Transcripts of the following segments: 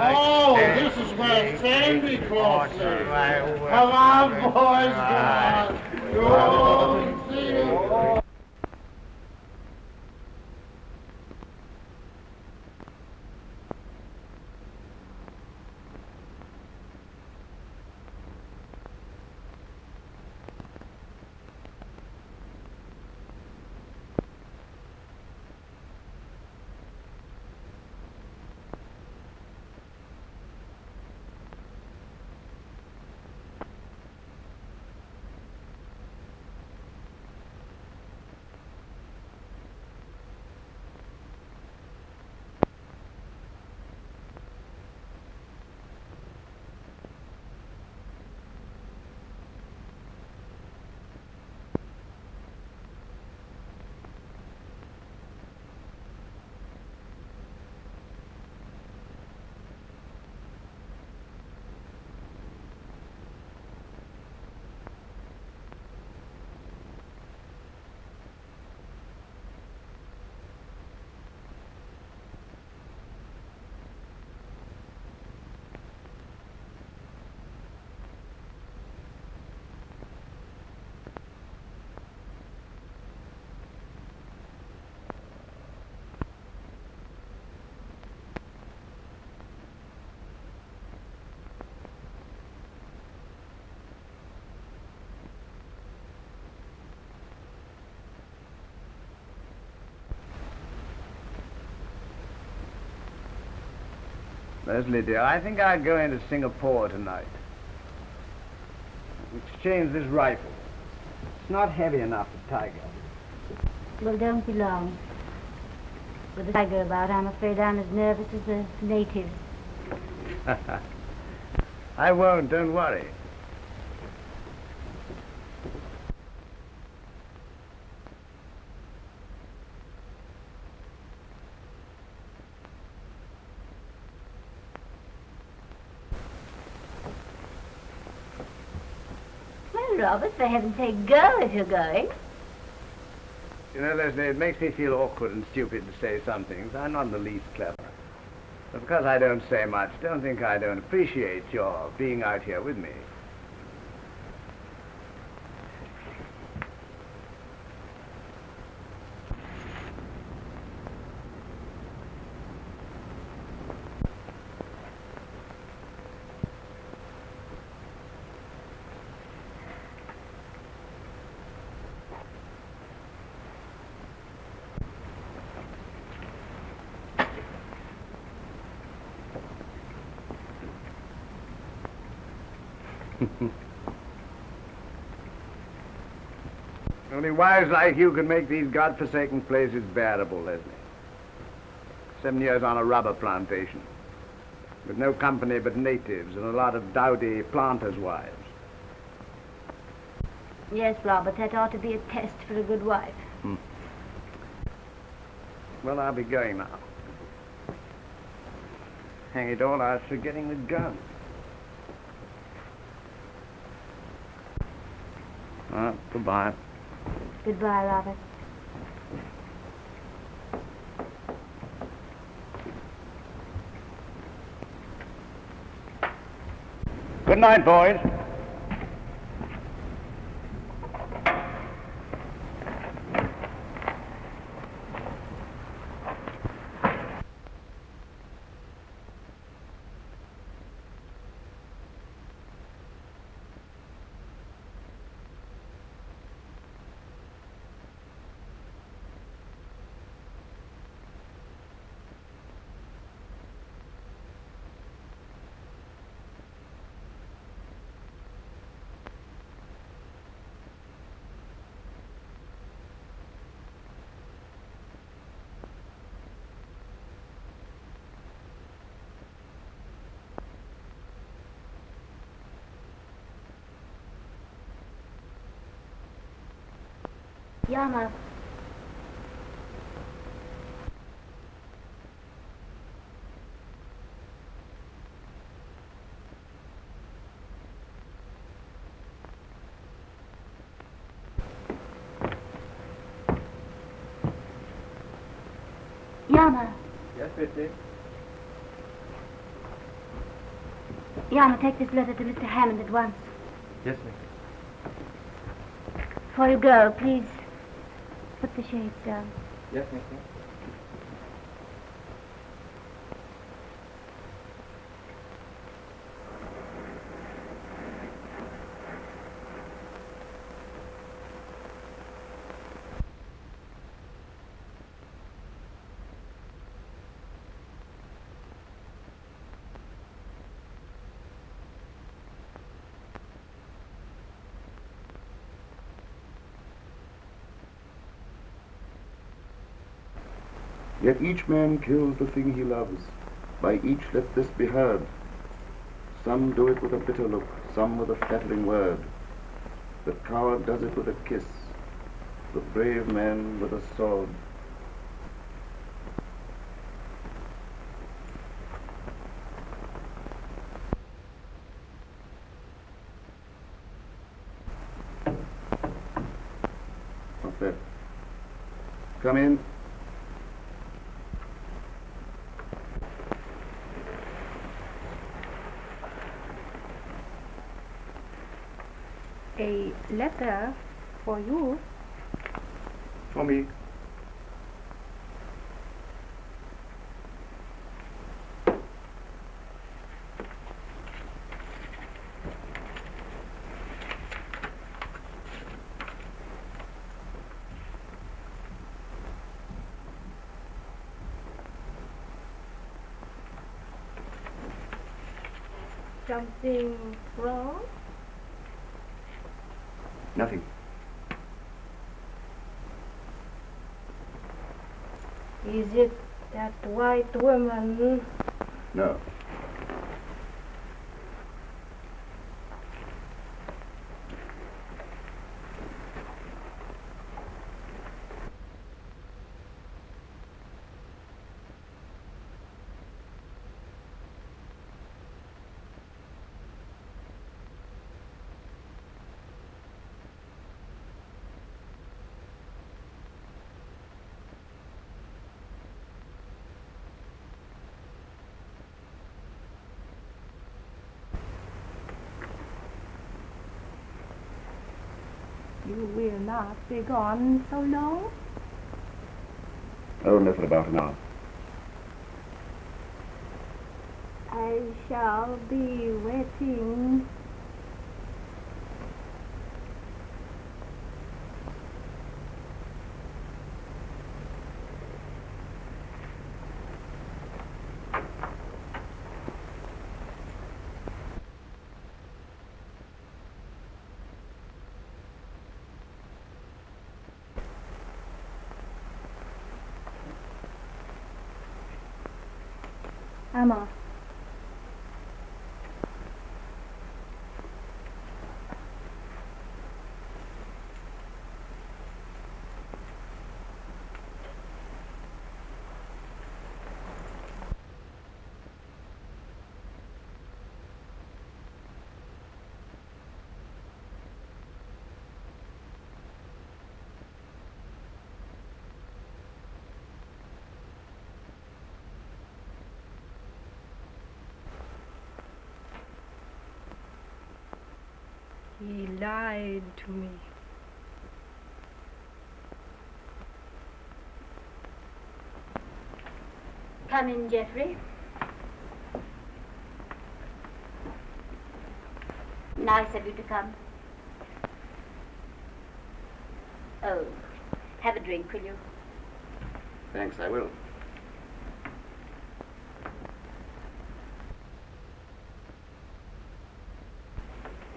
Oh, this is where Sandy Claus lives. Come on, boys, come on. Go on and see. Leslie, dear, I think I'll go into Singapore tonight. Exchange this rifle. It's not heavy enough for Tiger. Well, don't be long. With a tiger about, I'm afraid I'm as nervous as the natives. I won't, don't worry. Robert, for heaven's sake, go if you're going. You know, Leslie, it makes me feel awkward and stupid to say some things. I'm not in the least clever. But because I don't say much, don't think I don't appreciate your being out here with me. Only wives like you can make these godforsaken places bearable, Leslie. 7 years on a rubber plantation, with no company but natives and a lot of dowdy planters' wives. Yes, Robert, that ought to be a test for a good wife. Well, I'll be going now. Hang it all, I was forgetting the gun. Goodbye. Goodbye, Robert. Good night, boys. Yama. Yama. Yes, Bitsy? Yana, take this letter to Mr. Hammond at once. Yes, miss. Before you go, please put the shades down. Yes, miss. Yet each man kills the thing he loves. By each let this be heard. Some do it with a bitter look, some with a flattering word. The coward does it with a kiss, the brave man with a sword. What's that? Come in. A letter for you. For me. Something wrong? Nothing. Is it that white woman? No. You will not be gone so long? Only for about an hour. I shall be waiting. I'm off. He lied to me. Come in, Geoffrey. Nice of you to come. Oh, have a drink, will you? Thanks, I will.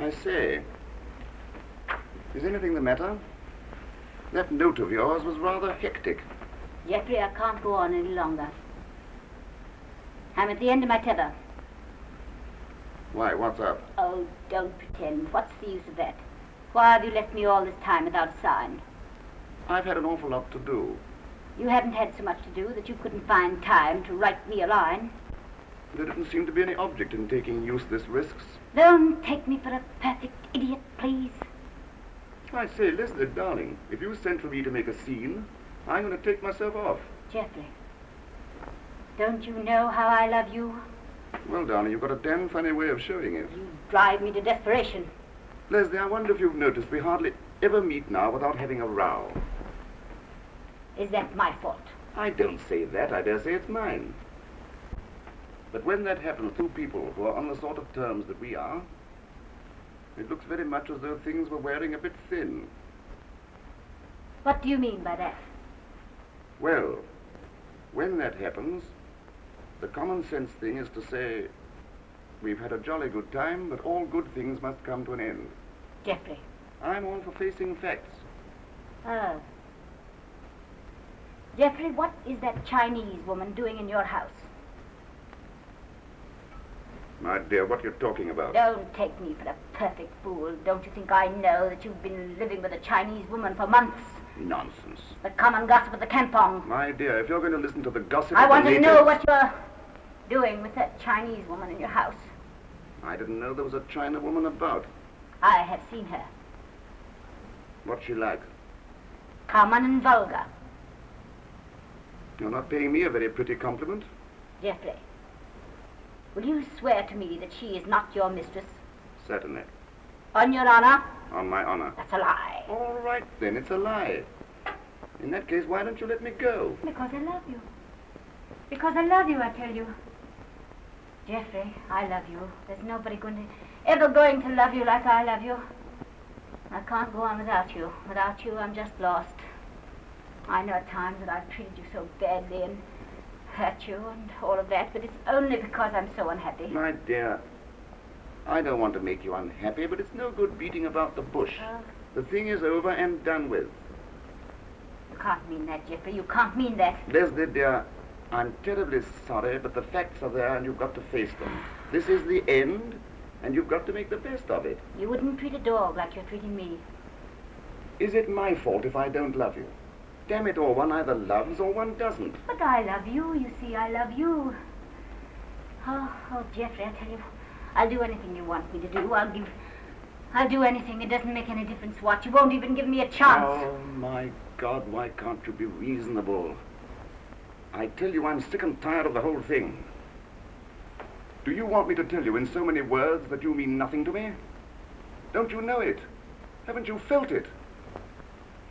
I say, is anything the matter? That note of yours was rather hectic. Geoffrey, I can't go on any longer. I'm at the end of my tether. Why, what's up? Oh, don't pretend. What's the use of that? Why have you left me all this time without a sign? I've had an awful lot to do. You haven't had so much to do that you couldn't find time to write me a line. There didn't seem to be any object in taking useless risks. Don't take me for a perfect idiot, please. I say, Leslie, darling, if you sent for me to make a scene, I'm going to take myself off. Geoffrey, don't you know how I love you? Well, darling, you've got a damn funny way of showing it. You drive me to desperation. Leslie, I wonder if you've noticed we hardly ever meet now without having a row. Is that my fault? I don't say that. I dare say it's mine. But when that happens to people who are on the sort of terms that we are, it looks very much as though things were wearing a bit thin. What do you mean by that? Well, when that happens, the common sense thing is to say, we've had a jolly good time, but all good things must come to an end. Jeffrey. I'm all for facing facts. Oh. Jeffrey, what is that Chinese woman doing in your house? My dear, what are you talking about? Don't take me for a perfect fool. Don't you think I know that you've been living with a Chinese woman for months? Nonsense. The common gossip of the kampong. My dear, if you're going to listen to the gossip I of want the to natives... know what you're doing with that Chinese woman in your house. I didn't know there was a China woman about. I have seen her. What's she like? Common and vulgar. You're not paying me a very pretty compliment. Jeffrey, will you swear to me that she is not your mistress? Certainly. On your honor? On my honor. That's a lie. All right, then, it's a lie. In that case, why don't you let me go? Because I love you. Because I love you, I tell you. Jeffrey, I love you. There's nobody ever going to love you like I love you. I can't go on without you. Without you, I'm just lost. I know at times that I've treated you so badly and hurt you and all of that, but it's only because I'm so unhappy. My dear, I don't want to make you unhappy, but it's no good beating about the bush. The thing is over and done with. You can't mean that, Jeffrey. You can't mean that. Leslie, dear, I'm terribly sorry, but the facts are there and you've got to face them. This is the end, and you've got to make the best of it. You wouldn't treat a dog like you're treating me. Is it my fault if I don't love you? Damn it all, one either loves or one doesn't. But I love you. You see, I love you. Oh, Jeffrey, I tell you, I'll do anything you want me to do. I'll do anything. It doesn't make any difference what. You won't even give me a chance. Oh, my God, why can't you be reasonable? I tell you, I'm sick and tired of the whole thing. Do you want me to tell you in so many words that you mean nothing to me? Don't you know it? Haven't you felt it?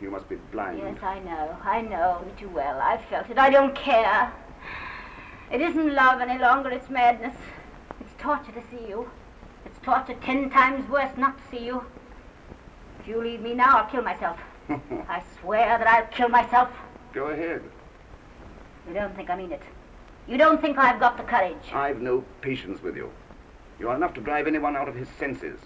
You must be blind. Yes, I know. I know only too well. I've felt it. I don't care. It isn't love any longer. It's madness. It's torture to see you. It's torture 10 times worse not to see you. If you leave me now, I'll kill myself. I swear that I'll kill myself. Go ahead. You don't think I mean it. You don't think I've got the courage. I've no patience with you. You're enough to drive anyone out of his senses.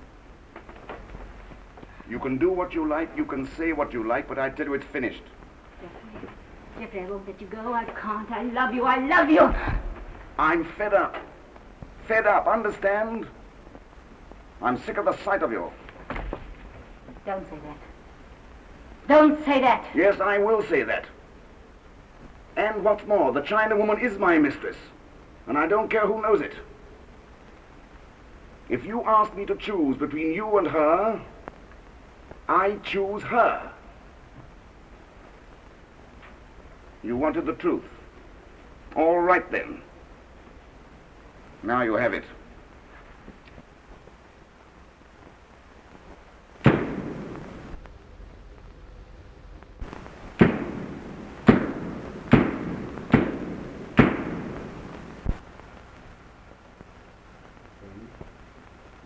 You can do what you like, you can say what you like, but I tell you it's finished. Jeffrey, I won't let you go. I can't. I love you. I love you. I'm fed up. Fed up, understand? I'm sick of the sight of you. Don't say that. Don't say that. Yes, I will say that. And what's more, the China woman is my mistress, and I don't care who knows it. If you ask me to choose between you and her, I choose her. You wanted the truth. All right, then. Now you have it.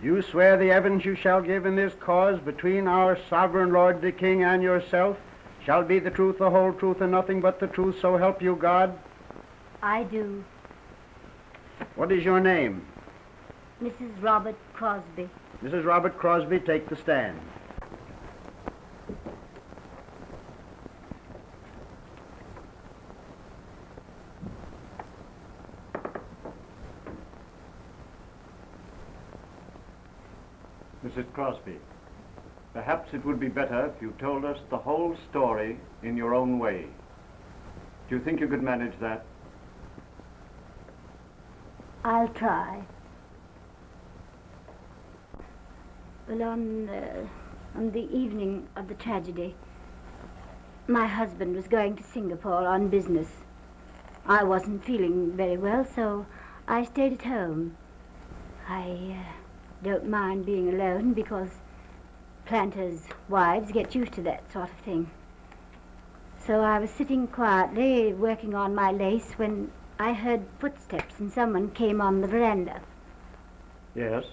You swear the evidence you shall give in this cause between our sovereign Lord the King and yourself shall be the truth, the whole truth, and nothing but the truth, so help you God? I do. What is your name? Mrs. Robert Crosby. Mrs. Robert Crosby, take the stand. Mrs. Crosby, perhaps it would be better if you told us the whole story in your own way. Do you think you could manage that? I'll try. Well, on the evening of the tragedy, my husband was going to Singapore on business. I wasn't feeling very well, so I stayed at home. I don't mind being alone because planters' wives get used to that sort of thing. So I was sitting quietly working on my lace when I heard footsteps and someone came on the veranda. Yes.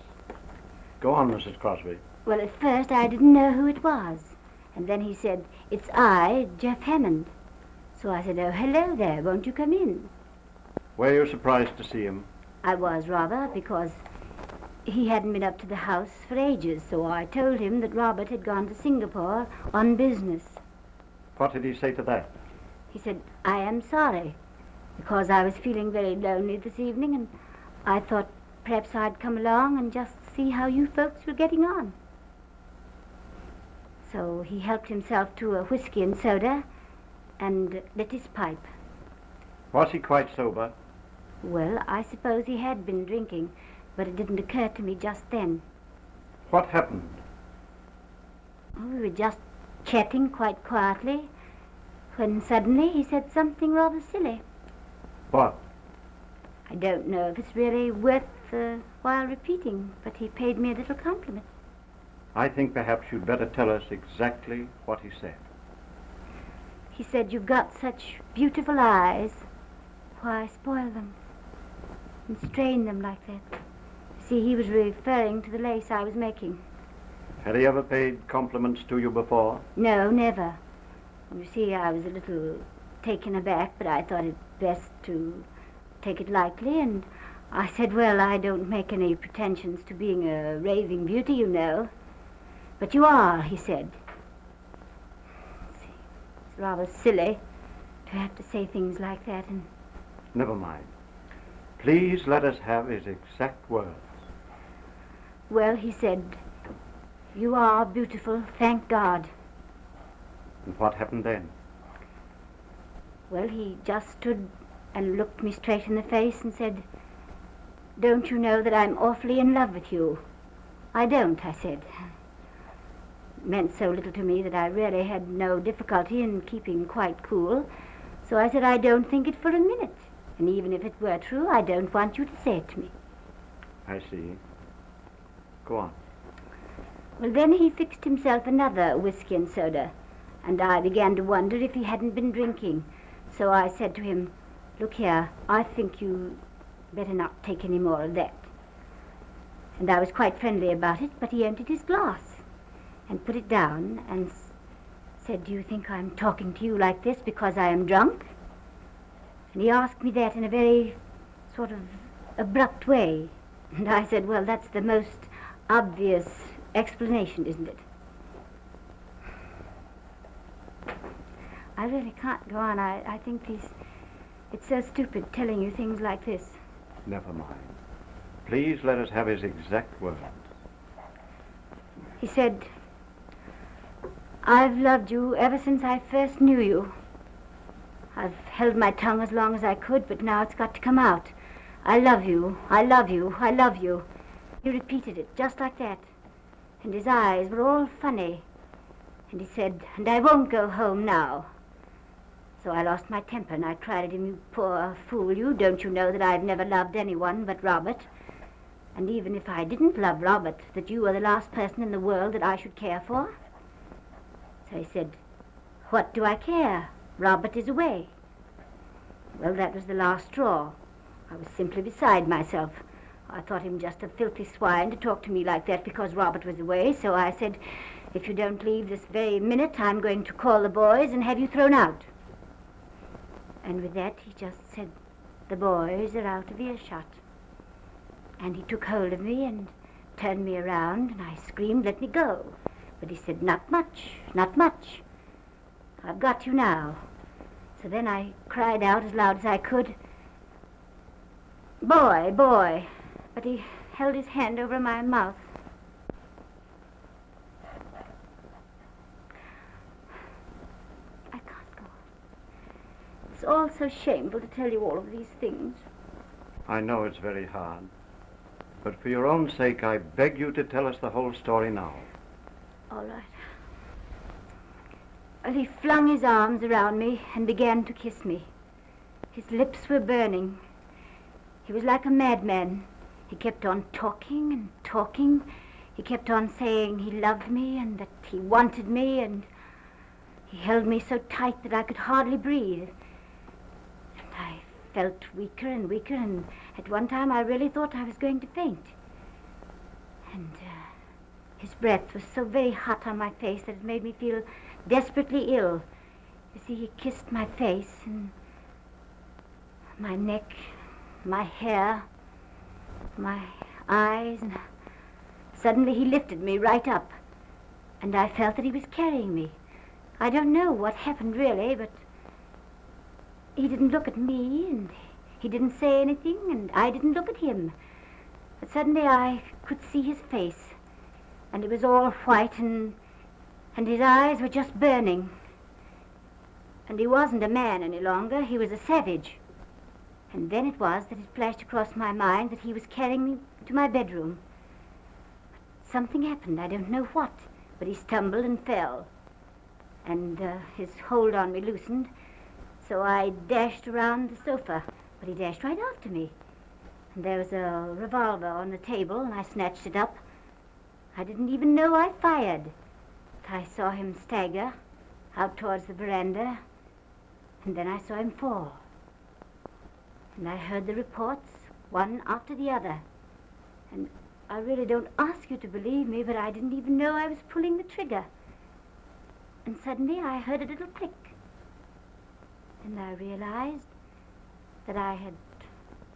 Go on, Mrs. Crosby. Well, at first I didn't know who it was. And then he said, "It's I, Jeff Hammond." So I said, "Oh, hello there, won't you come in?" Were you surprised to see him? I was rather, because he hadn't been up to the house for ages, so I told him that Robert had gone to Singapore on business. What did he say to that? He said, "I am sorry, because I was feeling very lonely this evening, and I thought perhaps I'd come along and just see how you folks were getting on." So he helped himself to a whiskey and soda and lit his pipe. Was he quite sober? Well, I suppose he had been drinking, but it didn't occur to me just then. What happened? Oh, we were just chatting quite quietly, when suddenly he said something rather silly. What? I don't know if it's really worth while repeating, but he paid me a little compliment. I think perhaps you'd better tell us exactly what he said. He said, "You've got such beautiful eyes. Why spoil them and strain them like that?" See, he was referring to the lace I was making. Had he ever paid compliments to you before? No, never. You see, I was a little taken aback, but I thought it best to take it lightly, and I said, "Well, I don't make any pretensions to being a raving beauty, you know." "But you are," he said. See, it's rather silly to have to say things like that, and Never mind. Please let us have his exact words. well, he said, "You are beautiful, thank God." And what happened then? Well, he just stood and looked me straight in the face and said, "Don't you know that I'm awfully in love with you?" "I don't," I said. It meant so little to me that I really had no difficulty in keeping quite cool. So I said, "I don't think it for a minute. And even if it were true, I don't want you to say it to me." I see. Go on. Well, then he fixed himself another whiskey and soda, and I began to wonder if he hadn't been drinking. So I said to him, "Look here, I think you better not take any more of that." And I was quite friendly about it, but he emptied his glass and put it down and said, "Do you think I'm talking to you like this because I am drunk?" And he asked me that in a very sort of abrupt way. And I said, "Well, that's the most obvious explanation, isn't it?" I really can't go on. I think it's so stupid telling you things like this. Never mind. Please let us have his exact words. He said, "I've loved you ever since I first knew you. I've held my tongue as long as I could, but now it's got to come out. I love you, I love you, I love you." He repeated it just like that, and his eyes were all funny. And he said, "And I won't go home now." So I lost my temper and I cried at him, "You poor fool, you don't you know that I've never loved anyone but Robert? And even if I didn't love Robert, that you are the last person in the world that I should care for?" So he said, "What do I care? Robert is away." Well, that was the last straw. I was simply beside myself. I thought him just a filthy swine to talk to me like that because Robert was away, so I said, "If you don't leave this very minute, I'm going to call the boys and have you thrown out." And with that, he just said, "The boys are out of earshot." And he took hold of me and turned me around, and I screamed, "Let me go." But he said, "Not much, not much. I've got you now." So then I cried out as loud as I could, "Boy, boy." But he held his hand over my mouth. I can't go on. It's all so shameful to tell you all of these things. I know it's very hard, but for your own sake, I beg you to tell us the whole story now. All right. Well, he flung his arms around me and began to kiss me. His lips were burning. He was like a madman. He kept on talking and talking. He kept on saying he loved me and that he wanted me, and he held me so tight that I could hardly breathe. And I felt weaker and weaker, and at one time I really thought I was going to faint. And his breath was so very hot on my face that it made me feel desperately ill. You see, he kissed my face and my neck, my hair, my eyes, and suddenly he lifted me right up, and I felt that he was carrying me. I don't know what happened really, but he didn't look at me, and he didn't say anything, and I didn't look at him. But suddenly I could see his face, and it was all white, and his eyes were just burning. And he wasn't a man any longer, he was a savage. And then it was that it flashed across my mind that he was carrying me to my bedroom. Something happened, I don't know what, but he stumbled and fell. And his hold on me loosened, so I dashed around the sofa, but he dashed right after me. And there was a revolver on the table, and I snatched it up. I didn't even know I fired. But I saw him stagger out towards the veranda, and then I saw him fall. And I heard the reports, one after the other. And I really don't ask you to believe me, but I didn't even know I was pulling the trigger. And suddenly I heard a little click. And I realized that I had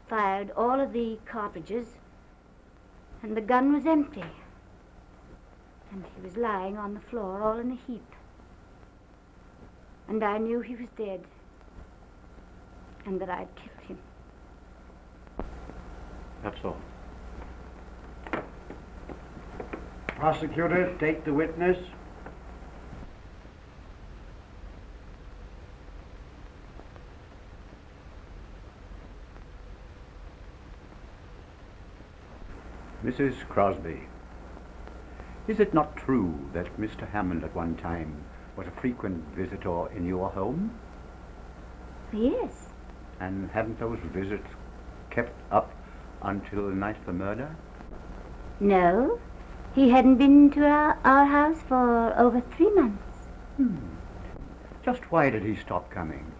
fired all of the cartridges, and the gun was empty. And he was lying on the floor all in a heap. And I knew he was dead, and that I'd killed him. That's all. Prosecutor, take the witness. Mrs. Crosby, is it not true that Mr. Hammond at one time was a frequent visitor in your home? Yes. And hadn't those visits kept up until the night of the murder? No, he hadn't been to our house for over 3 months. Just why did he stop coming?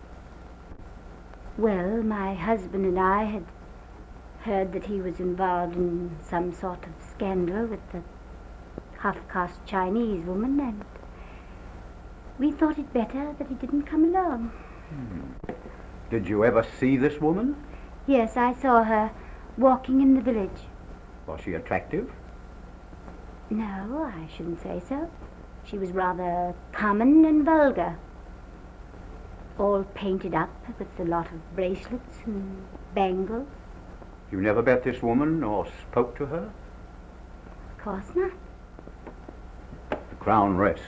Well, my husband and I had heard that he was involved in some sort of scandal with the half-caste Chinese woman, and we thought it better that he didn't come along. Did you ever see this woman? Yes, I saw her walking in the village. Was she attractive? No, I shouldn't say so. She was rather common and vulgar. All painted up with a lot of bracelets and bangles. You never met this woman or spoke to her? Of course not. The Crown rests.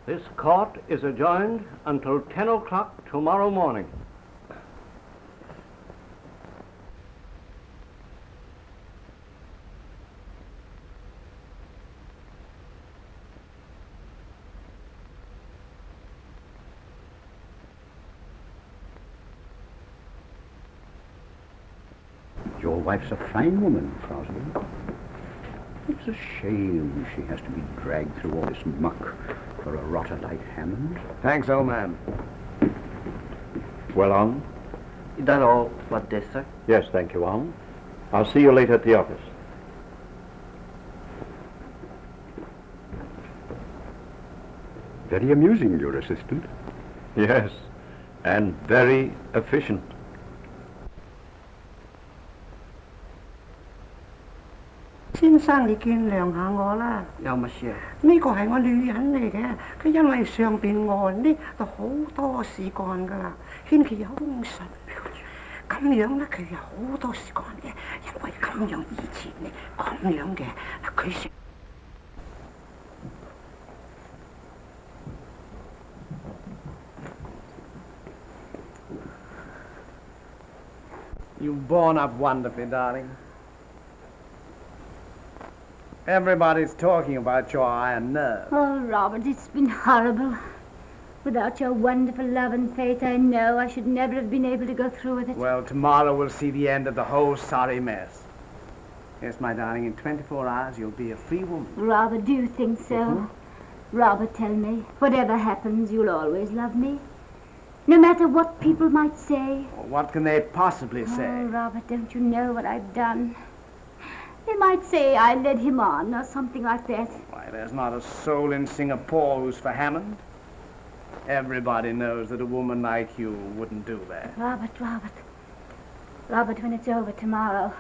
This court is adjourned until 10 o'clock tomorrow morning. Your wife's a fine woman, Crosby. It's a shame she has to be dragged through all this muck for a rotter like Hammond. Thanks, old man. Well on? Is that all for this, sir? Yes, thank you, on. I'll see you later at the office. Very amusing, your assistant. Yes, and very efficient. 先生，你見諒下我啦。有乜事啊？呢個係我女人嚟嘅，佢因為上邊岸呢就好多事幹噶啦，牽佢有風神，咁樣咧佢有好多事幹嘅，因為咁樣以前呢咁樣嘅，佢食。You've borne up wonderfully, darling. Everybody's talking about your iron nerve. Oh, Robert, it's been horrible. Without your wonderful love and faith, I know I should never have been able to go through with it. Well, tomorrow we'll see the end of the whole sorry mess. Yes, my darling, in 24 hours you'll be a free woman. Robert, do you think so? Mm-hmm. Robert, tell me, whatever happens, you'll always love me? No matter what people might say? Well, what can they possibly say? Oh, Robert, don't you know what I've done? They might say I led him on or something like that. Why, there's not a soul in Singapore who's for Hammond. Everybody knows that a woman like you wouldn't do that. Robert, when it's over tomorrow,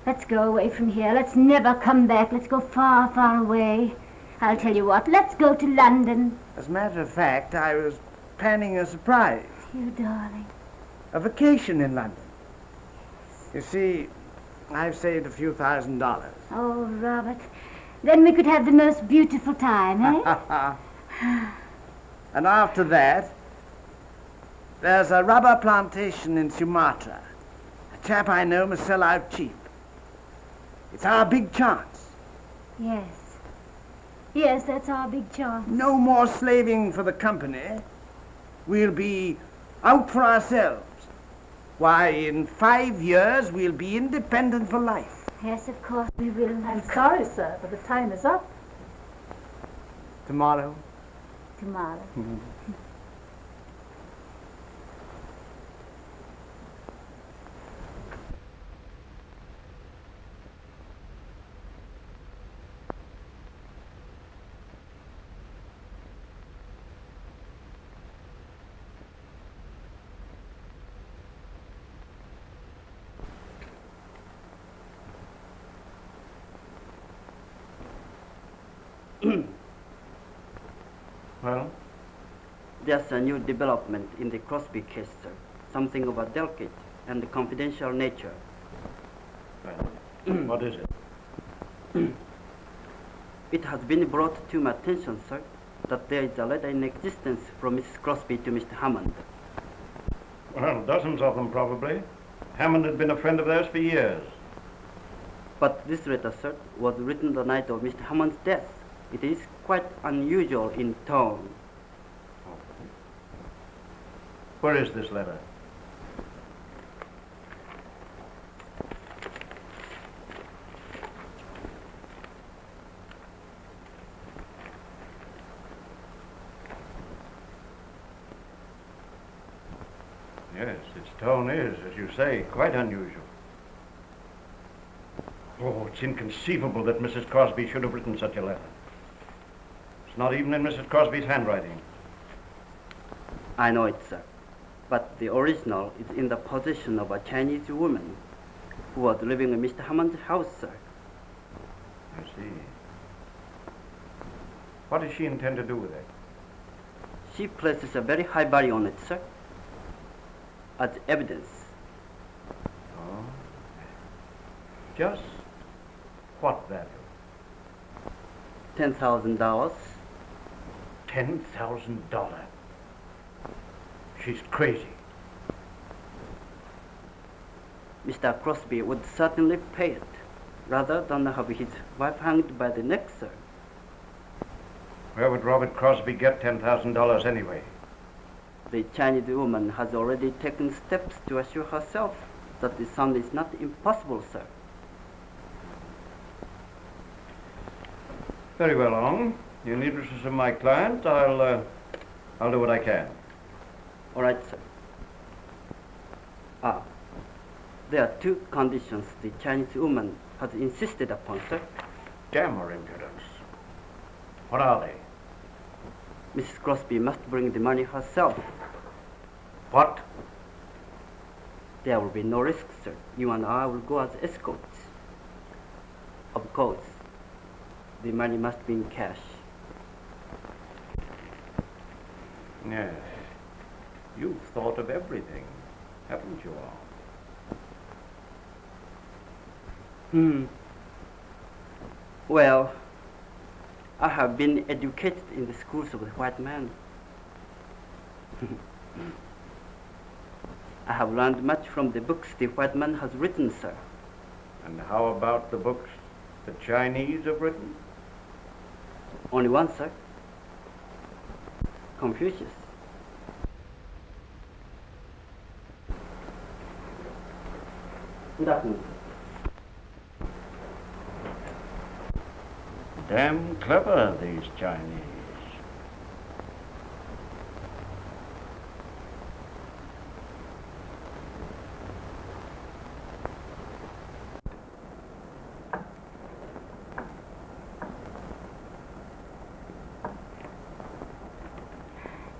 let's go away from here. Let's never come back. Let's go far, far away. I'll tell you what, let's go to London. As a matter of fact, I was planning a surprise. You darling. A vacation in London. You see, I've saved a few $1,000s. Oh, Robert, then we could have the most beautiful time, eh? And after that, there's a rubber plantation in Sumatra. A chap I know must sell out cheap. It's our big chance. Yes, that's our big chance. No more slaving for the company. We'll be out for ourselves. Why, in 5 years, we'll be independent for life. Yes, of course we will. I'm sorry, sir, but the time is up. Tomorrow? Tomorrow. Well? There's a new development in the Crosby case, sir. Something of a delicate and confidential nature. Well, what is it? It has been brought to my attention, sir, that there is a letter in existence from Mrs. Crosby to Mr. Hammond. Well, dozens of them, probably. Hammond had been a friend of theirs for years. But this letter, sir, was written the night of Mr. Hammond's death. It is quite unusual in tone. Where is this letter? Yes, its tone is, as you say, quite unusual. Oh, it's inconceivable that Mrs. Crosby should have written such a letter. It's not even in Mrs. Crosby's handwriting. I know it, sir. But the original is in the possession of a Chinese woman who was living in Mr. Hammond's house, sir. I see. What does she intend to do with it? She places a very high value on it, sir, as evidence. Oh. Just what value? $10,000. $10,000. She's crazy. Mr. Crosby would certainly pay it, rather than have his wife hanged by the neck, sir. Where would Robert Crosby get $10,000 anyway? The Chinese woman has already taken steps to assure herself that the sum is not impossible, sir. Very well, Long. In the interests of my client, I'll do what I can. All right, sir. There are two conditions the Chinese woman has insisted upon, sir. Damn her impudence. What are they? Mrs. Crosby must bring the money herself. What? There will be no risk, sir. You and I will go as escorts. Of course, the money must be in cash. Yes. You've thought of everything, haven't you all? Well, I have been educated in the schools of the white man. I have learned much from the books the white man has written, sir. And how about the books The Chinese have written? Only one, sir. Confucius. Good afternoon. Damn clever, these Chinese.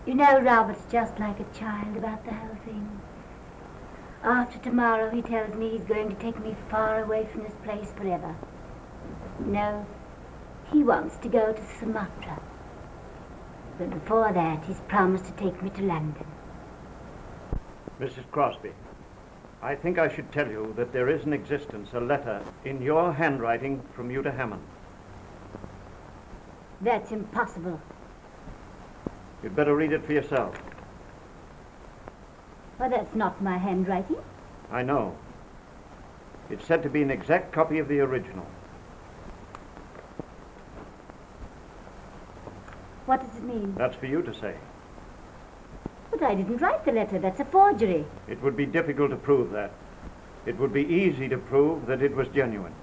You know, Robert's just like a child about the whole thing. After tomorrow, he tells me he's going to take me far away from this place forever. No, he wants to go to Sumatra. But before that, he's promised to take me to London. Mrs. Crosby, I think I should tell you that there is in existence a letter in your handwriting from you to Hammond. That's impossible. You'd better read it for yourself. Well, that's not my handwriting. I know. It's said to be an exact copy of the original. What does it mean? That's for you to say. But I didn't write the letter. That's a forgery. It would be difficult to prove that. It would be easy to prove that it was genuine.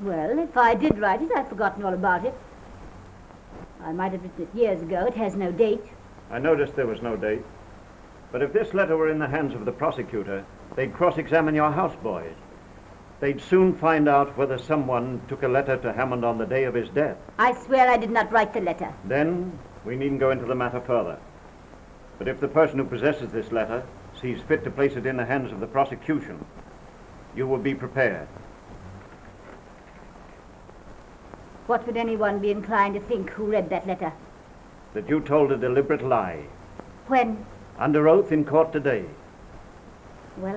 Well, if I did write it, I've forgotten all about it. I might have written it years ago. It has no date. I noticed there was no date. But if this letter were in the hands of the prosecutor, they'd cross-examine your houseboys. They'd soon find out whether someone took a letter to Hammond on the day of his death. I swear I did not write the letter. Then we needn't go into the matter further. But if the person who possesses this letter sees fit to place it in the hands of the prosecution, you will be prepared. What would anyone be inclined to think who read that letter? That you told a deliberate lie. When? Under oath in court today. Well,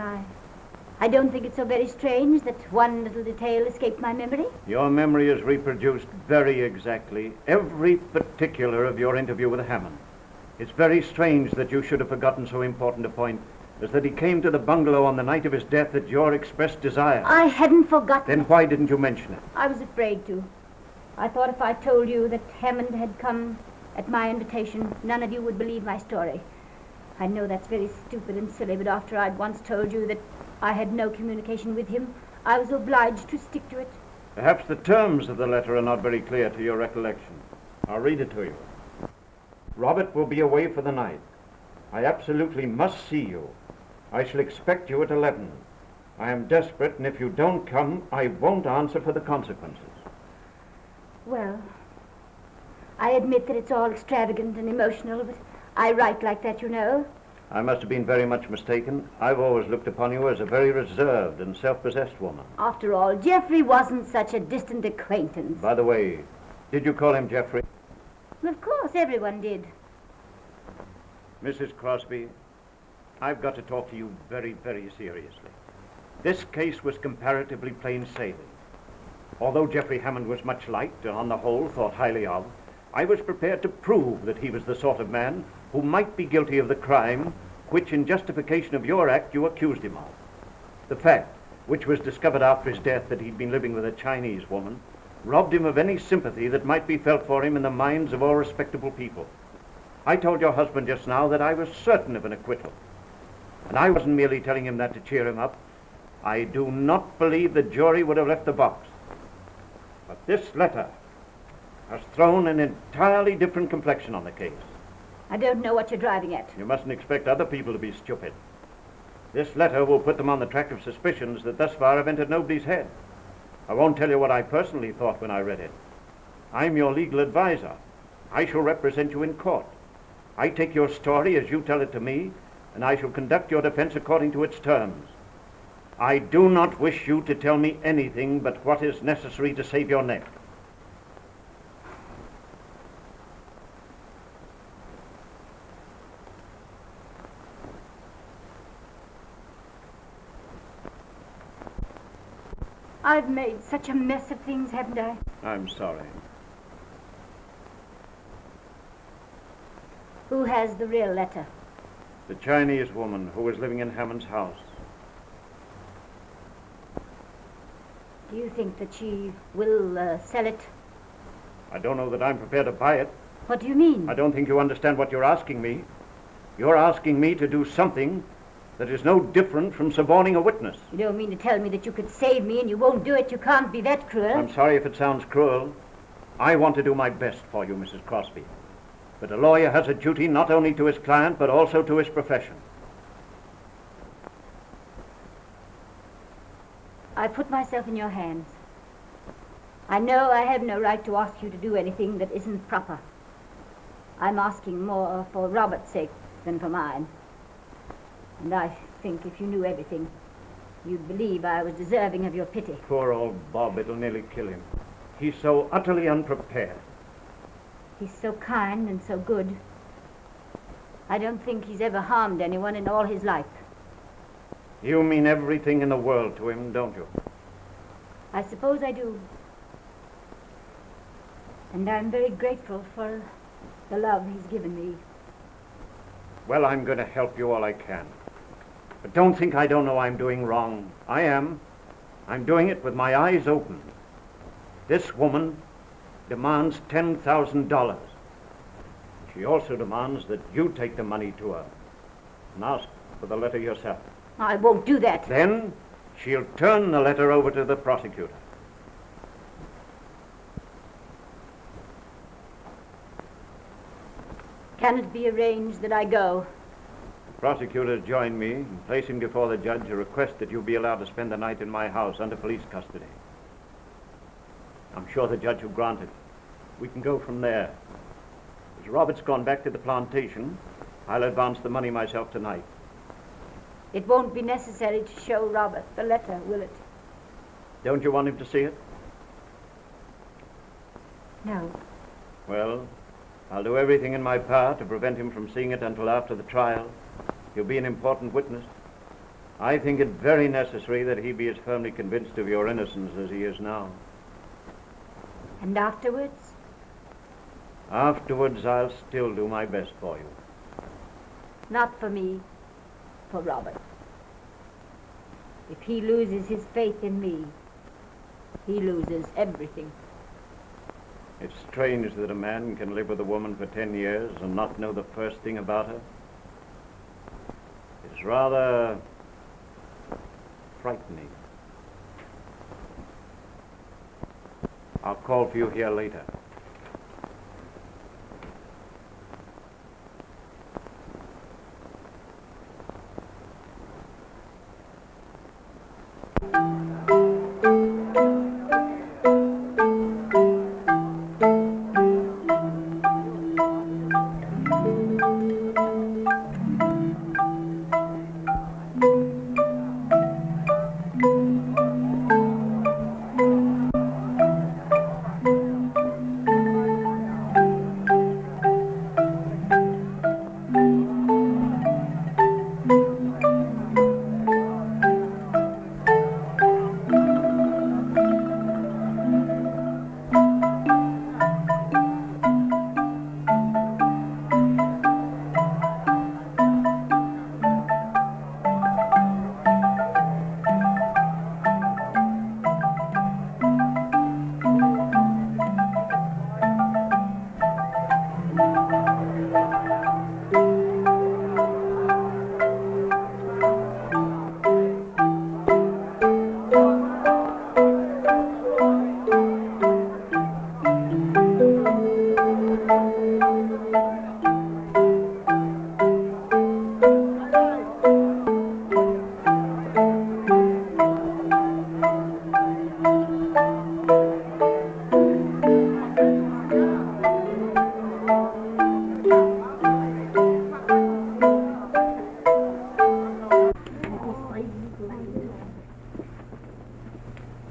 I don't think it's so very strange that one little detail escaped my memory. Your memory has reproduced very exactly every particular of your interview with Hammond. It's very strange that you should have forgotten so important a point as that he came to the bungalow on the night of his death at your expressed desire. I hadn't forgotten. Then why didn't you mention it? I was afraid to. I thought if I told you that Hammond had come at my invitation, none of you would believe my story. I know that's very stupid and silly, but after I'd once told you that I had no communication with him, I was obliged to stick to it. Perhaps the terms of the letter are not very clear to your recollection. I'll read it to you. Robert will be away for the night. I absolutely must see you. I shall expect you at 11. I am desperate, and if you don't come, I won't answer for the consequences. Well, I admit that it's all extravagant and emotional, but I write like that, you know. I must have been very much mistaken. I've always looked upon you as a very reserved and self-possessed woman. After all, Geoffrey wasn't such a distant acquaintance. By the way, did you call him Geoffrey? Of course, everyone did. Mrs. Crosby, I've got to talk to you very, very seriously. This case was comparatively plain sailing. Although Geoffrey Hammond was much liked and on the whole thought highly of, I was prepared to prove that he was the sort of man who might be guilty of the crime which, in justification of your act, you accused him of. The fact, which was discovered after his death, that he'd been living with a Chinese woman, robbed him of any sympathy that might be felt for him in the minds of all respectable people. I told your husband just now that I was certain of an acquittal. And I wasn't merely telling him that to cheer him up. I do not believe the jury would have left the box. But this letter has thrown an entirely different complexion on the case. I don't know what you're driving at. You mustn't expect other people to be stupid. This letter will put them on the track of suspicions that thus far have entered nobody's head. I won't tell you what I personally thought when I read it. I'm your legal advisor. I shall represent you in court. I take your story as you tell it to me, and I shall conduct your defense according to its terms. I do not wish you to tell me anything but what is necessary to save your neck. I've made such a mess of things, haven't I? I'm sorry. Who has the real letter? The Chinese woman who was living in Hammond's house. Do you think that she will sell it? I don't know that I'm prepared to buy it. What do you mean? I don't think you understand what you're asking me. You're asking me to do something that is no different from suborning a witness. You don't mean to tell me that you could save me and you won't do it? You can't be that cruel. I'm sorry if it sounds cruel. I want to do my best for you, Mrs. Crosby. But a lawyer has a duty not only to his client, but also to his profession. I put myself in your hands. I know I have no right to ask you to do anything that isn't proper. I'm asking more for Robert's sake than for mine. And I think if you knew everything, you'd believe I was deserving of your pity. Poor old Bob, it'll nearly kill him. He's so utterly unprepared. He's so kind and so good. I don't think he's ever harmed anyone in all his life. You mean everything in the world to him, don't you? I suppose I do. And I'm very grateful for the love he's given me. Well, I'm going to help you all I can. But don't think I don't know I'm doing wrong. I am. I'm doing it with my eyes open. This woman demands $10,000. She also demands that you take the money to her and ask for the letter yourself. I won't do that. Then she'll turn the letter over to the prosecutor. Can it be arranged that I go? The prosecutor joined me in placing before the judge a request that you be allowed to spend the night in my house under police custody. I'm sure the judge will grant it. We can go from there. As Robert's gone back to the plantation, I'll advance the money myself tonight. It won't be necessary to show Robert the letter, will it? Don't you want him to see it? No. Well, I'll do everything in my power to prevent him from seeing it until after the trial. He'll be an important witness. I think it very necessary that he be as firmly convinced of your innocence as he is now. And afterwards? Afterwards, I'll still do my best for you. Not for me, for Robert. If he loses his faith in me, he loses everything. It's strange that a man can live with a woman for 10 years and not know the first thing about her. It's rather frightening. I'll call for you here later.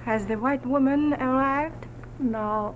Has the white woman arrived? No.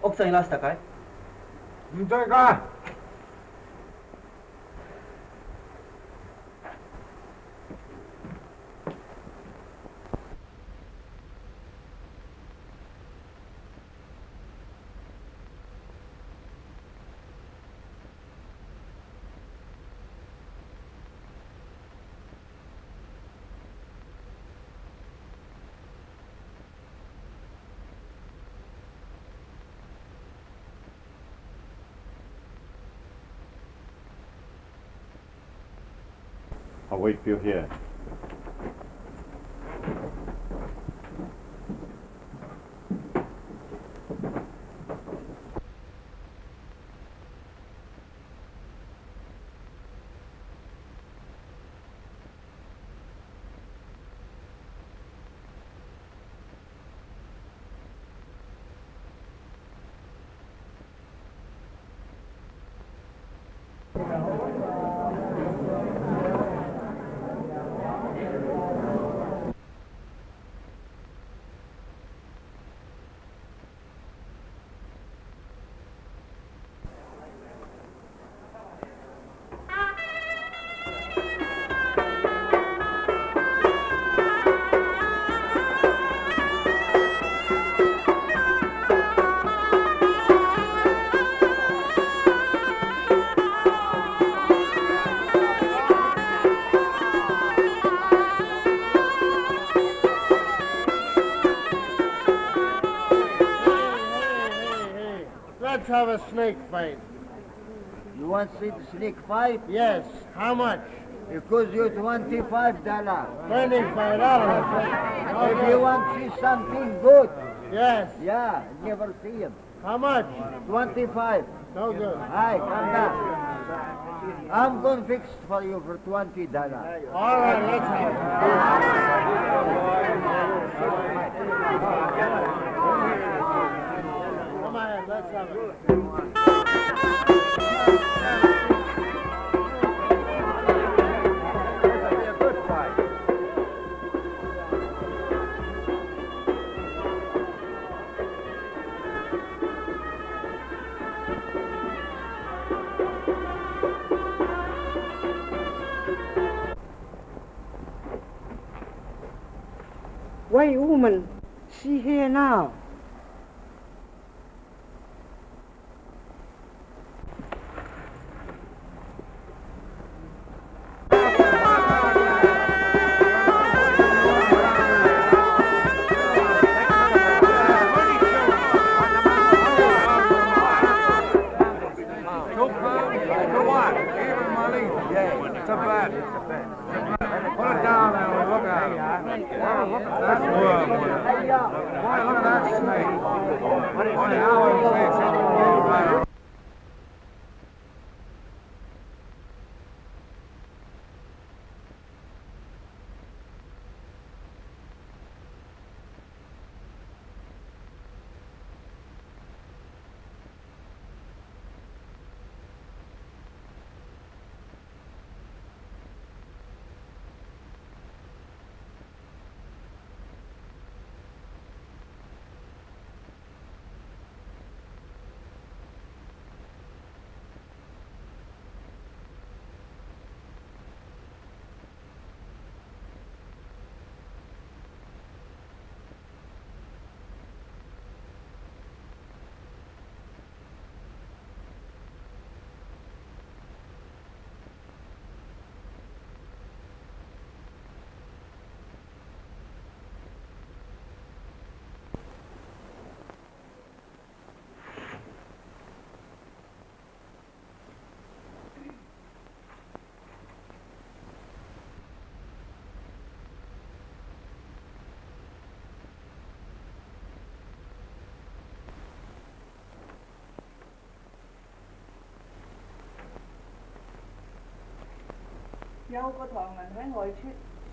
옥상いらしたかい？本当か？I'll wait for you here. Let's have a snake fight. You want to see the snake fight? Yes. How much? It costs you $25. $25. If you want to see something good. Yes. Yeah, never see him. How much? 25. No good. Hi, come down. I'm going to fix it for you for $20. All right, let's have it. Come on, let's have it. Wait, woman, see here now. Dâu có thằng mình phải ngồi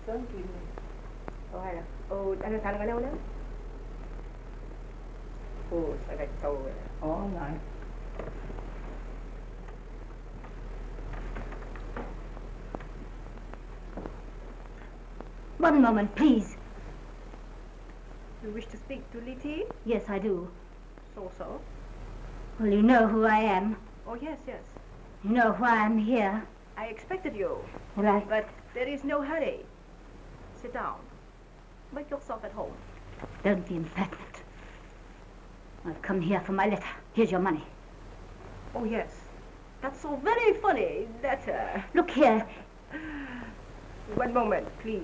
sớm kìm này. Ồ hay là, anh thằng ở đâu đó? Sao gạch tàu vậy? Này. One moment, please. You wish to speak to Letty? Yes, I do. So. Well, you know who I am. Oh, yes, yes. You know why I'm here. I expected you. Right. But there is no hurry. Sit down. Make yourself at home. Don't be impertinent. I've come here for my letter. Here's your money. Oh, yes. That's so very funny. Letter. Look here. One moment, please.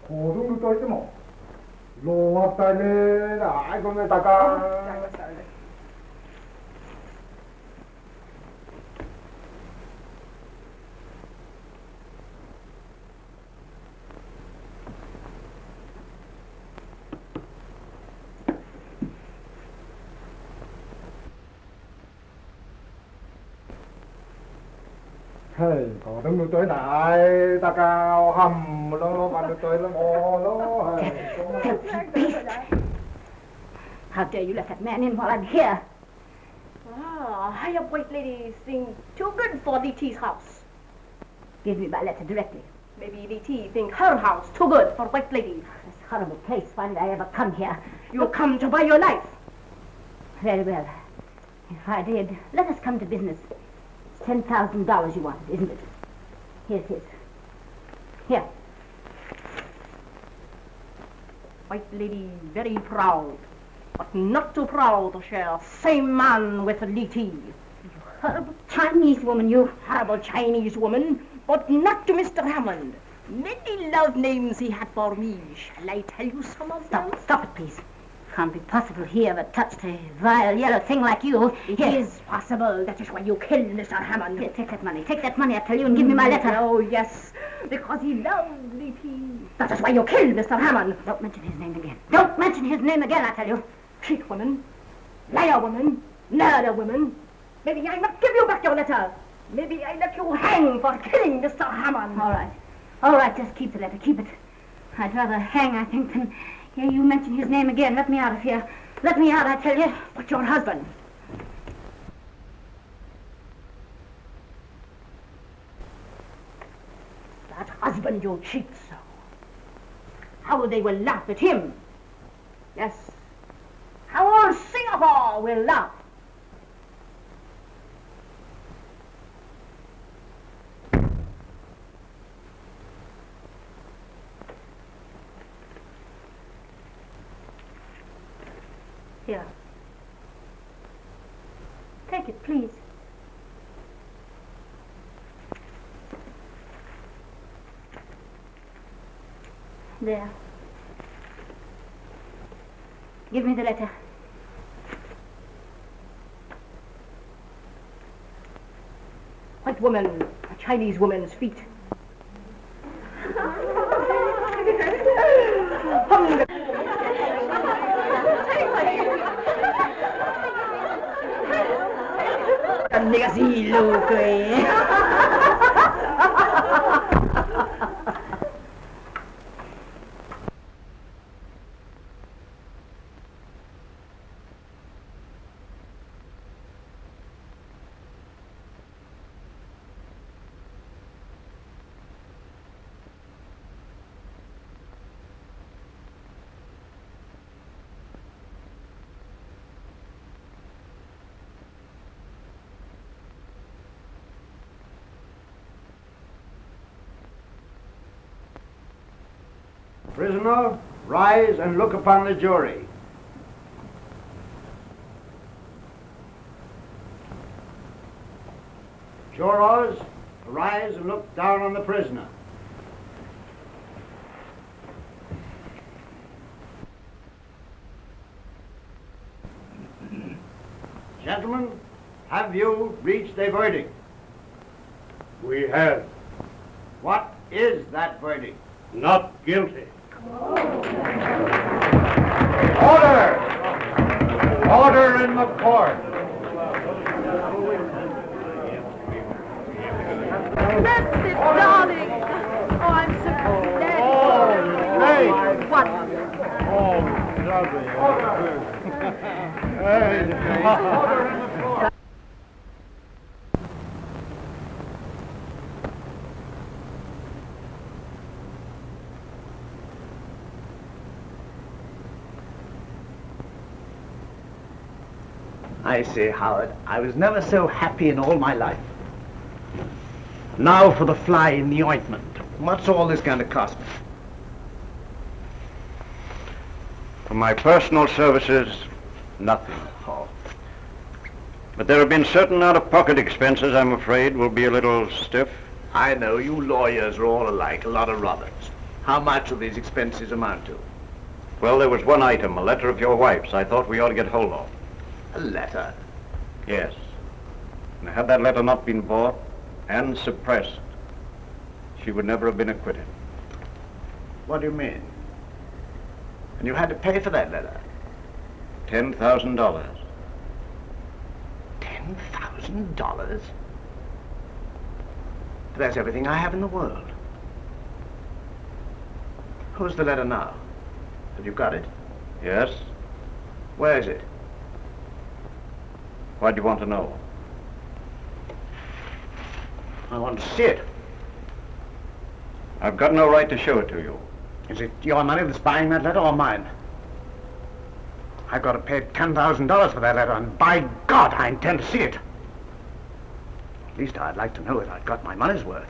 고등도 또 있지 뭐. 로왔다네, 아이고, 내 다가. Hey, có đứng được tới đại ta cao hầm lo bạn được tới lắm ô lo. How dare you let that man in while I'm here? Ah, hired white ladies think too good for DT's house. Give me my letter directly. Maybe DT think her house too good for white ladies. This horrible place. Why did I ever come here? You come to buy your life. Very well. If I did, let us come to business. It's $10,000 you wanted, isn't it? Here's his. Here. White lady very proud, but not too proud to share same man with a DT. You horrible Chinese woman, you. Horrible Chinese woman, but not to Mr. Hammond. Many love names he had for me. Shall I tell you some of them? Stop it, please. Can't be possible he ever touched a vile yellow thing like you. It is possible. That is why you killed Mr. Hammond. Here, take that money. Take that money, I tell you, and give me my letter. Oh, yes. Because he loved DT. That is why you killed Mr. Hammond. Don't mention his name again. Don't mention his name again, I tell you. Cheat woman, liar woman, murder woman. Maybe I not give you back your letter. Maybe I let you hang for killing Mr. Hammond. All right. All right, just keep the letter. Keep it. I'd rather hang, I think, than hear you mention his name again. Let me out of here. Let me out, I tell you. But your husband. That husband you cheat so. How they will laugh at him. Yes. How all Singapore will laugh. Here. Take it, please. There. Give me the letter. White woman, a Chinese woman's feet. Nigga si loco, Prisoner, rise and look upon the jury. Jurors, rise and look down on the prisoner. Gentlemen, have you reached a verdict? We have. What is that verdict? Not guilty. Order! Order in the court. That's it, darling. Oh, I'm so glad. Oh, hey. What? Oh, I say, Howard, I was never so happy in all my life. Now for the fly in the ointment. What's all this going to cost me? For my personal services, nothing. Oh. But there have been certain out-of-pocket expenses I'm afraid will be a little stiff. I know, you lawyers are all alike, a lot of Roberts. How much will these expenses amount to? Well, there was one item, a letter of your wife's, I thought we ought to get hold of. A letter? Yes. And had that letter not been bought and suppressed, she would never have been acquitted. What do you mean? And you had to pay for that letter? $10,000. $10,000? That's everything I have in the world. Who's the letter now? Have you got it? Yes. Where is it? Why do you want to know? I want to see it. I've got no right to show it to you. Is it your money that's buying that letter or mine? I've got to pay $10,000 for that letter, and by God, I intend to see it. At least I'd like to know if I've got my money's worth.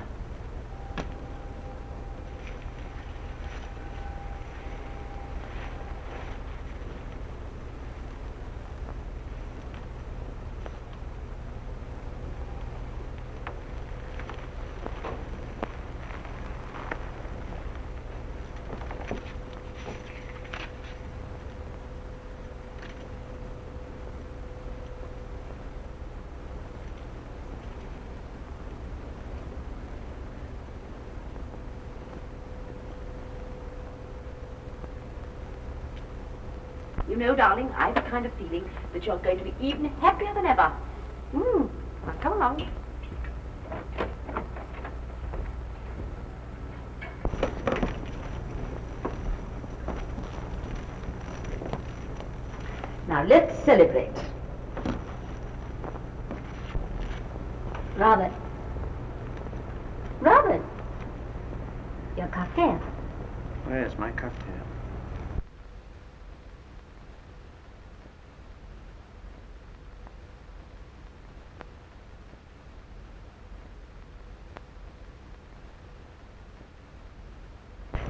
You know, darling, I have a kind of feeling that you're going to be even happier than ever. Now come along. Now let's celebrate. Robert. Robert. Your cocktail. Where's my cocktail?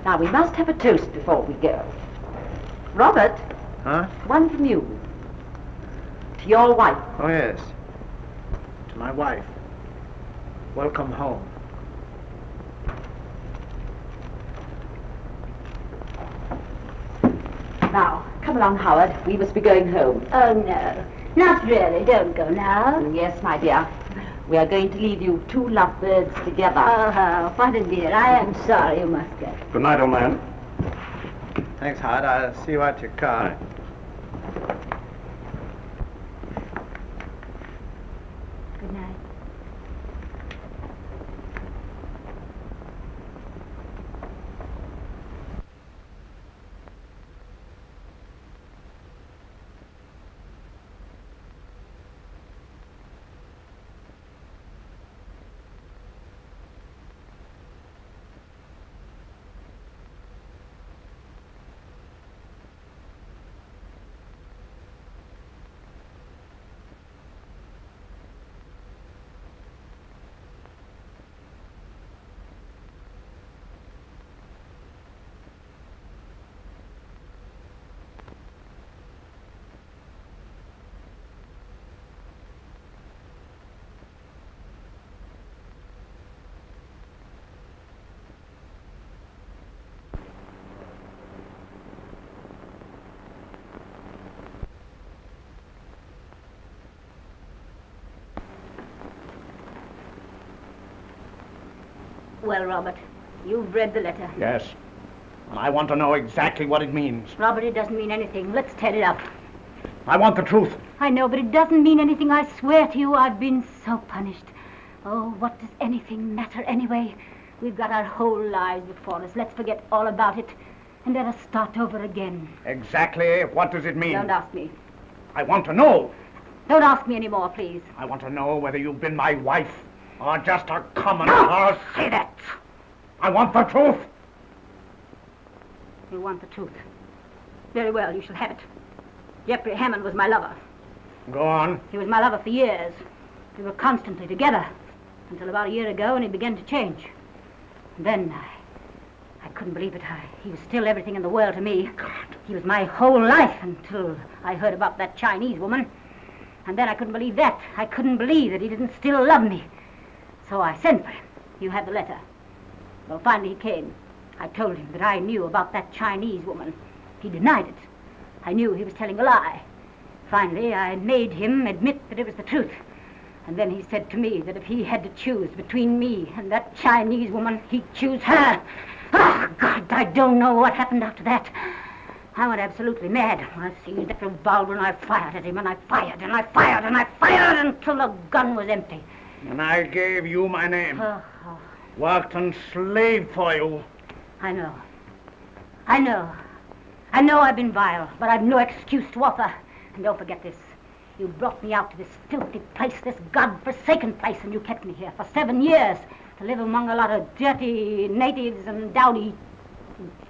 Now we must have a toast before we go. Robert. Huh? One from you. To your wife. Oh, yes. To my wife. Welcome home. Now, come along, Howard. We must be going home. Oh, no. Not really. Don't go now. Yes, my dear. We are going to leave you two lovebirds together. Oh, what a dear. I am sorry you must go. Good night, old man. Thanks, Howard. I'll see you at your car. Good night. Well, Robert, you've read the letter. Yes. And I want to know exactly what it means. Robert, it doesn't mean anything. Let's tear it up. I want the truth. I know, but it doesn't mean anything. I swear to you, I've been so punished. Oh, what does anything matter anyway? We've got our whole lives before us. Let's forget all about it. And let us start over again. Exactly. What does it mean? Don't ask me. I want to know. Don't ask me any more, please. I want to know whether you've been my wife or just a common Don't horse. say that. I want the truth. You want the truth. Very well, you shall have it. Jeffrey Hammond was my lover. Go on. He was my lover for years. We were constantly together until about a year ago when he began to change. And then I couldn't believe it. He was still everything in the world to me. God. He was my whole life until I heard about that Chinese woman. And then I couldn't believe that. I couldn't believe that he didn't still love me. So I sent for him. You have the letter. Well, finally he came. I told him that I knew about that Chinese woman. He denied it. I knew he was telling a lie. Finally, I made him admit that it was the truth. And then he said to me that if he had to choose between me and that Chinese woman, he'd choose her. Oh, God, I don't know what happened after that. I went absolutely mad. I seized that revolver and I fired at him, and I fired and I fired and I fired until the gun was empty. And I gave you my name. Worked and slaved for you. I know. I know. I know I've been vile, but I've no excuse to offer. And don't forget this. You brought me out to this filthy place, this God-forsaken place, and you kept me here for 7 years to live among a lot of dirty natives and dowdy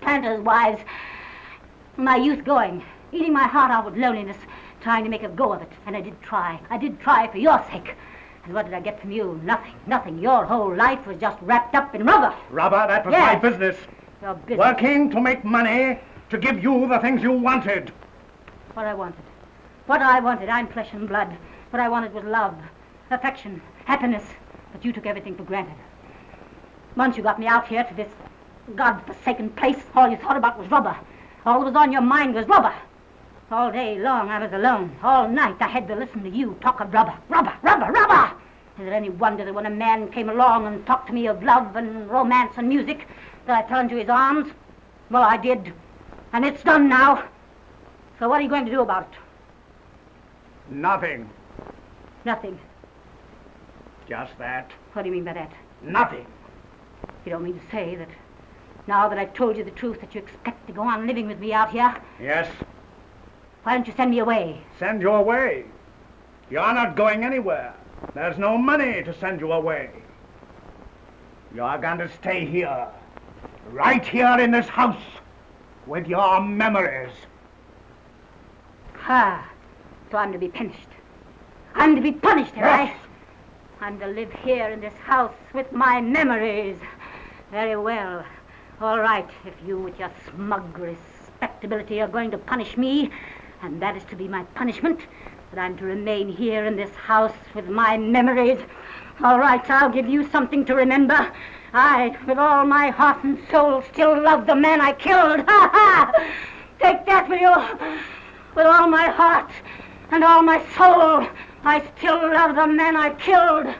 planters' wives. My youth going, eating my heart out with loneliness, trying to make a go of it. And I did try. I did try for your sake. And what did I get from you? Nothing, nothing. Your whole life was just wrapped up in rubber. Rubber? That was my business. Your business. Working to make money, to give you the things you wanted. What I wanted. What I wanted. I'm flesh and blood. What I wanted was love, affection, happiness. But you took everything for granted. Once you got me out here to this God-forsaken place, all you thought about was rubber. All that was on your mind was rubber. All day long I was alone. All night I had to listen to you talk of rubber. Rubber, rubber, rubber! Is it any wonder that when a man came along and talked to me of love and romance and music, that I fell into his arms? Well, I did. And it's done now. So what are you going to do about it? Nothing. Nothing. Just that. What do you mean by that? Nothing. You don't mean to say that now that I've told you the truth that you expect to go on living with me out here? Yes. Why don't you send me away? Send you away? You're not going anywhere. There's no money to send you away. You're going to stay here. Right here in this house. With your memories. So I'm to be punished. I'm to be punished, am I? I'm to live here in this house with my memories. Very well. All right, if you with your smug respectability are going to punish me, and that is to be my punishment, that I'm to remain here in this house with my memories. All right, I'll give you something to remember. I, with all my heart and soul, still love the man I killed. Ha ha! Take that, will you? With all my heart and all my soul, I still love the man I killed.